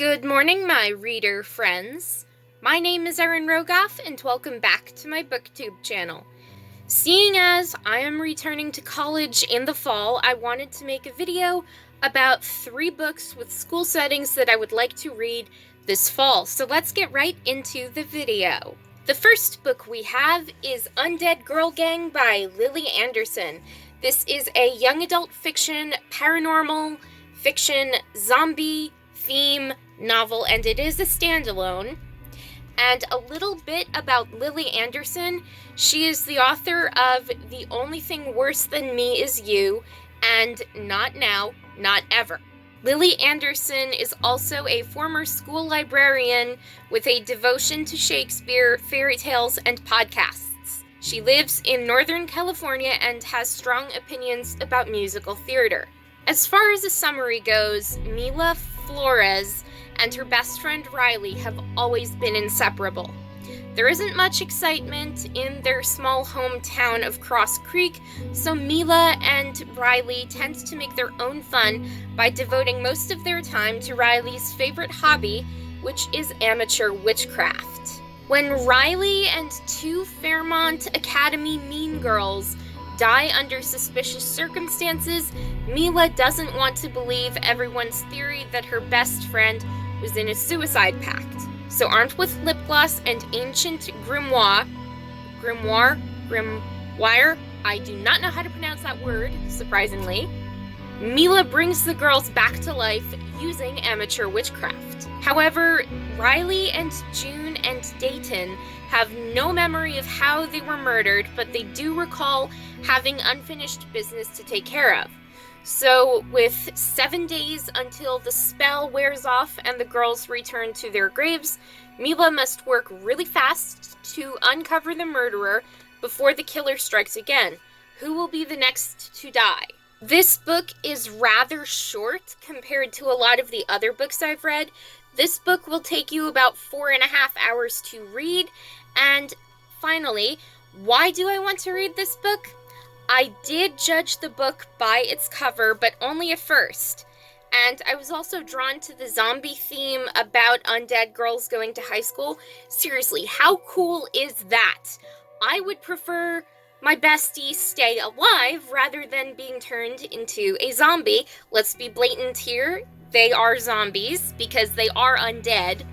Good morning, my reader friends. My name is Erin Rogoff, and welcome back to my BookTube channel. Seeing as I am returning to college in the fall, I wanted to make a video about 3 books with school settings that I would like to read this fall. So let's get right into the video. The first book we have is Undead Girl Gang by Lily Anderson. This is a young adult fiction, paranormal fiction, zombie theme novel, and it is a standalone. And a little bit about Lily Anderson. She is the author of The Only Thing Worse Than Me Is You and Not Now, Not Ever. Lily Anderson is also a former school librarian with a devotion to Shakespeare, fairy tales, and podcasts. She lives in Northern California and has strong opinions about musical theater. As far as a summary goes, Mila Flores and her best friend Riley have always been inseparable. There isn't much excitement in their small hometown of Cross Creek, so Mila and Riley tend to make their own fun by devoting most of their time to Riley's favorite hobby, which is amateur witchcraft. When Riley and 2 Fairmont Academy mean girls die under suspicious circumstances, Mila doesn't want to believe everyone's theory that her best friend was in a suicide pact. So armed with lip gloss and ancient grimoire, I do not know how to pronounce that word, surprisingly, Mila brings the girls back to life using amateur witchcraft. However, Riley and June and Dayton have no memory of how they were murdered, but they do recall having unfinished business to take care of. So, with 7 days until the spell wears off and the girls return to their graves, Mila must work really fast to uncover the murderer before the killer strikes again. Who will be the next to die? This book is rather short compared to a lot of the other books I've read. This book will take you about 4.5 hours to read. And finally, why do I want to read this book? I did judge the book by its cover, but only at first. And I was also drawn to the zombie theme about undead girls going to high school. Seriously, how cool is that? I would prefer my bestie stay alive rather than being turned into a zombie. Let's be blatant here. They are zombies because they are undead.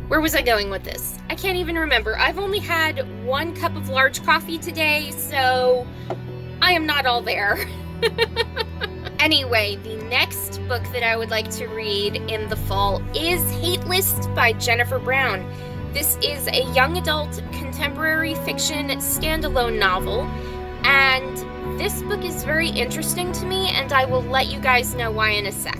Where was I going with this? I can't even remember. I've only had 1 cup of large coffee today, so I am not all there. Anyway, the next book that I would like to read in the fall is Hate List by Jennifer Brown. This is a young adult contemporary fiction standalone novel, and this book is very interesting to me, and I will let you guys know why in a sec.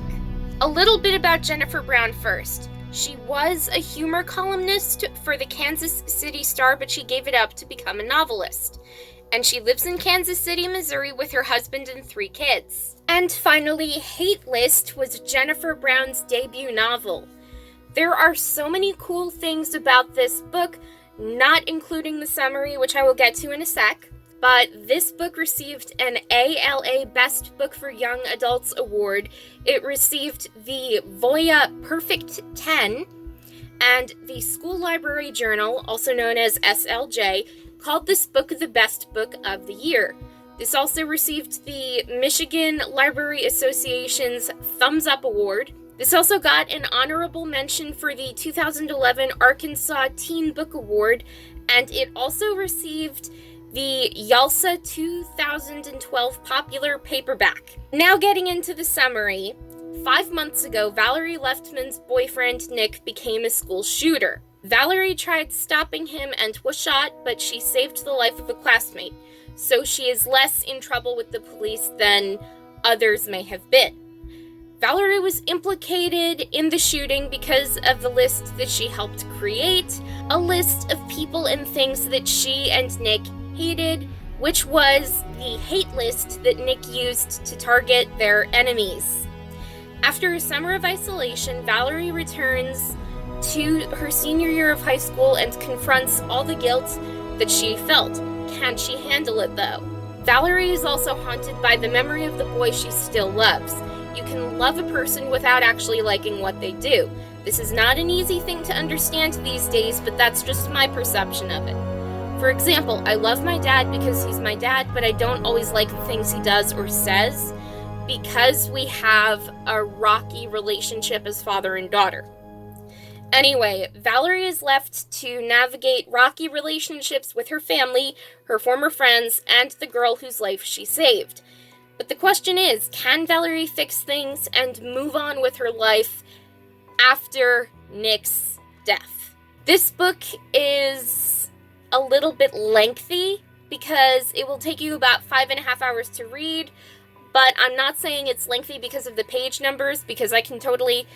A little bit about Jennifer Brown first. She was a humor columnist for the Kansas City Star, but she gave it up to become a novelist. And she lives in Kansas City, Missouri with her husband and 3 kids. And finally, Hate List was Jennifer Brown's debut novel. There are so many cool things about this book, not including the summary, which I will get to in a sec. But this book received an ALA Best Book for Young Adults Award. It received the Voya Perfect 10, and the School Library Journal, also known as SLJ, called this book the best book of the year. This also received the Michigan Library Association's Thumbs Up Award. This also got an honorable mention for the 2011 Arkansas Teen Book Award, and it also received the YALSA 2012 Popular Paperback. Now getting into the summary. 5 months ago, Valerie Leftman's boyfriend, Nick, became a school shooter. Valerie tried stopping him and was shot, but she saved the life of a classmate, so she is less in trouble with the police than others may have been. Valerie was implicated in the shooting because of the list that she helped create, a list of people and things that she and Nick hated, which was the hate list that Nick used to target their enemies. After a summer of isolation, Valerie returns to her senior year of high school and confronts all the guilt that she felt. Can she handle it, though? Valerie is also haunted by the memory of the boy she still loves. you can love a person without actually liking what they do. This is not an easy thing to understand these days, but that's just my perception of it. For example, I love my dad because he's my dad, but I don't always like the things he does or says because we have a rocky relationship as father and daughter. Anyway, Valerie is left to navigate rocky relationships with her family, her former friends, and the girl whose life she saved. But the question is, can Valerie fix things and move on with her life after Nick's death? This book is a little bit lengthy because it will take you about 5.5 hours to read, but I'm not saying it's lengthy because of the page numbers, because I can totally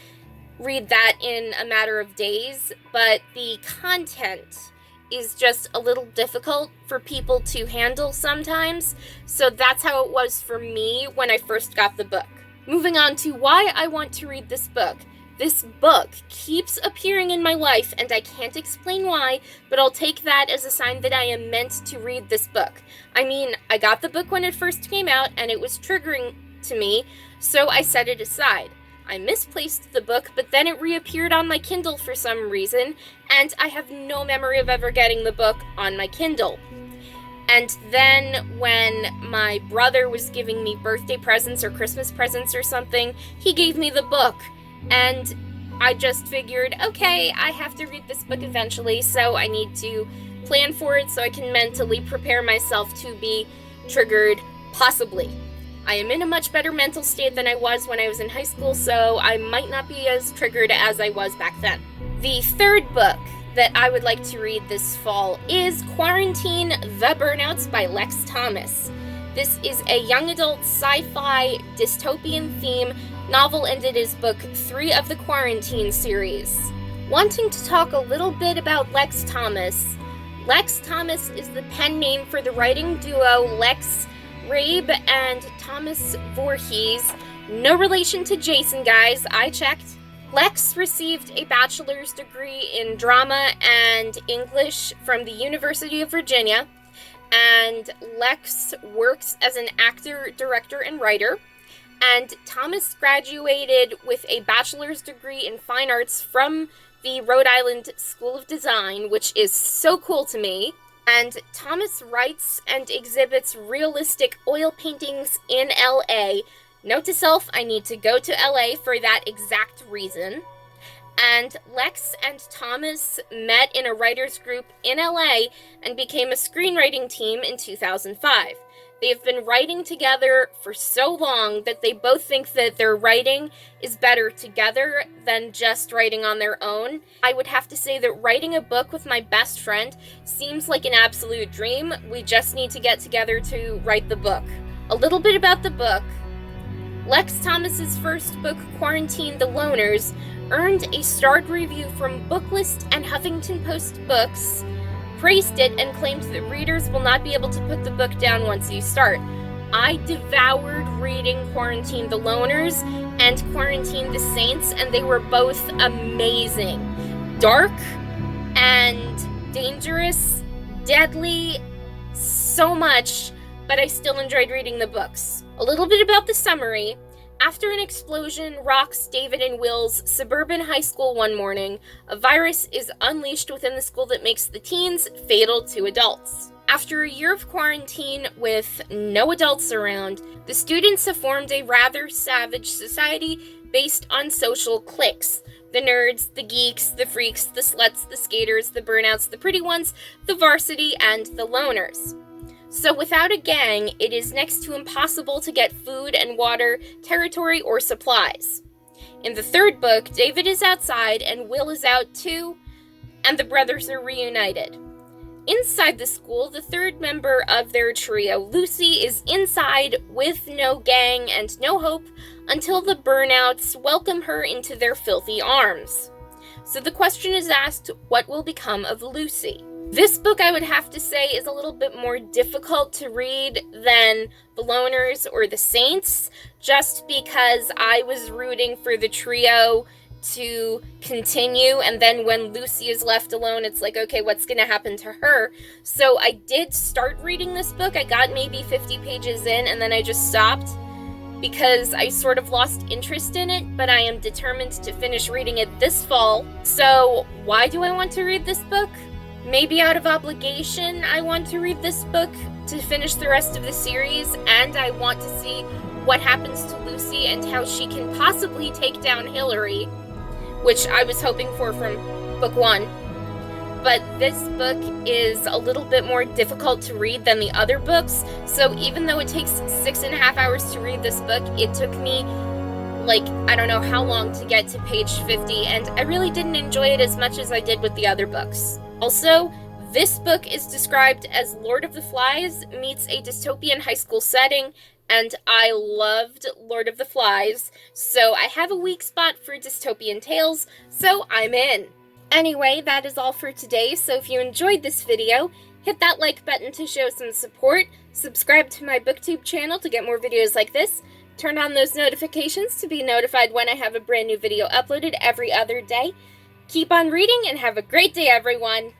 read that in a matter of days, but the content is just a little difficult for people to handle sometimes, so that's how it was for me when I first got the book. Moving on to why I want to read this book. This book keeps appearing in my life, and I can't explain why, but I'll take that as a sign that I am meant to read this book. I mean, I got the book when it first came out, and it was triggering to me, so I set it aside. I misplaced the book, but then it reappeared on my Kindle for some reason, and I have no memory of ever getting the book on my Kindle. And then when my brother was giving me birthday presents or Christmas presents or something, he gave me the book, and I just figured, okay, I have to read this book eventually, so I need to plan for it so I can mentally prepare myself to be triggered, possibly. I am in a much better mental state than I was when I was in high school, so I might not be as triggered as I was back then. The third book that I would like to read this fall is Quarantine: The Burnouts by Lex Thomas. This is a young adult sci-fi dystopian theme novel, and it is book 3 of the Quarantine series. Wanting to talk a little bit about Lex Thomas. Lex Thomas is the pen name for the writing duo Lex Rabe and Thomas Voorhees. No relation to Jason, guys, I checked. Lex received a bachelor's degree in drama and English from the University of Virginia, and Lex works as an actor, director, and writer. And Thomas graduated with a bachelor's degree in fine arts from the Rhode Island School of Design, which is so cool to me. And Thomas writes and exhibits realistic oil paintings in LA. Note to self, I need to go to LA for that exact reason. And Lex and Thomas met in a writer's group in LA and became a screenwriting team in 2005. They have been writing together for so long that they both think that their writing is better together than just writing on their own. I would have to say that writing a book with my best friend seems like an absolute dream. We just need to get together to write the book. A little bit about the book. Lex Thomas's first book, Quarantine: The Loners, earned a starred review from Booklist and Huffington Post Books, praised it, and claimed that readers will not be able to put the book down once you start. I devoured reading Quarantine: The Loners and Quarantine: The Saints, and they were both amazing. Dark and dangerous, deadly, so much, but I still enjoyed reading the books. A little bit about the summary. After an explosion rocks David and Will's suburban high school one morning, a virus is unleashed within the school that makes the teens fatal to adults. After a year of quarantine with no adults around, the students have formed a rather savage society based on social cliques. The nerds, the geeks, the freaks, the sluts, the skaters, the burnouts, the pretty ones, the varsity, and the loners. So without a gang, it is next to impossible to get food and water, territory, or supplies. In the third book, David is outside and Will is out too, and the brothers are reunited. Inside the school, the third member of their trio, Lucy, is inside with no gang and no hope until the burnouts welcome her into their filthy arms. So the question is asked, what will become of Lucy? This book, I would have to say, is a little bit more difficult to read than The Loners or The Saints, just because I was rooting for the trio to continue, and then when Lucy is left alone, it's like, okay, what's going to happen to her? So I did start reading this book. I got maybe 50 pages in, and then I just stopped. because I sort of lost interest in it, but I am determined to finish reading it this fall. So why do I want to read this book? Maybe out of obligation, I want to read this book to finish the rest of the series, and I want to see what happens to Lucy and how she can possibly take down Hillary, which I was hoping for from book 1. But this book is a little bit more difficult to read than the other books, so even though it takes 6.5 hours to read this book, it took me like, I don't know how long to get to page 50, and I really didn't enjoy it as much as I did with the other books. Also, this book is described as Lord of the Flies meets a dystopian high school setting, and I loved Lord of the Flies, so I have a weak spot for dystopian tales, so I'm in. Anyway, that is all for today, so if you enjoyed this video, hit that like button to show some support, subscribe to my booktube channel to get more videos like this, turn on those notifications to be notified when I have a brand new video uploaded every other day. Keep on reading and have a great day, everyone!